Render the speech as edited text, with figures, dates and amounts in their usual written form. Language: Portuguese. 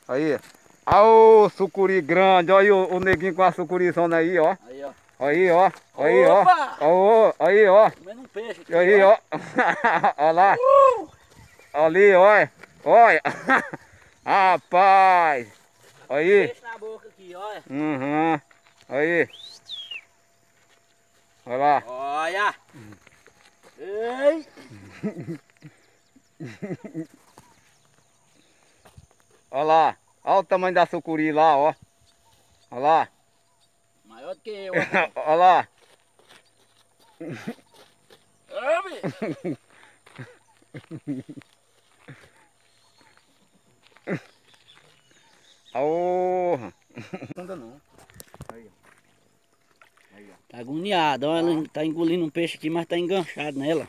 Aí. Ô, sucuri grande. Olha aí o neguinho com a sucurizona aí, ó. Aí, ó. Aí, ó. Aí, ó. Opa! Ó, aí, ó. Comendo um peixe aqui, Aí, ó. ó. Olha lá. Ali, olha. Olha. Rapaz. Aí. Peixe na boca aqui, olha. Uhum. Aí. Olha lá. Olha. Ei. Olha lá. Olha o tamanho da sucuri lá, ó. Olha lá. Maior do que eu, rapaz. Olha lá. Ô, bicho. Ô. Não, não. Aí, ó. Aí, ó. Tá agoniado, olha, ela tá engolindo um peixe aqui, mas tá enganchado nela.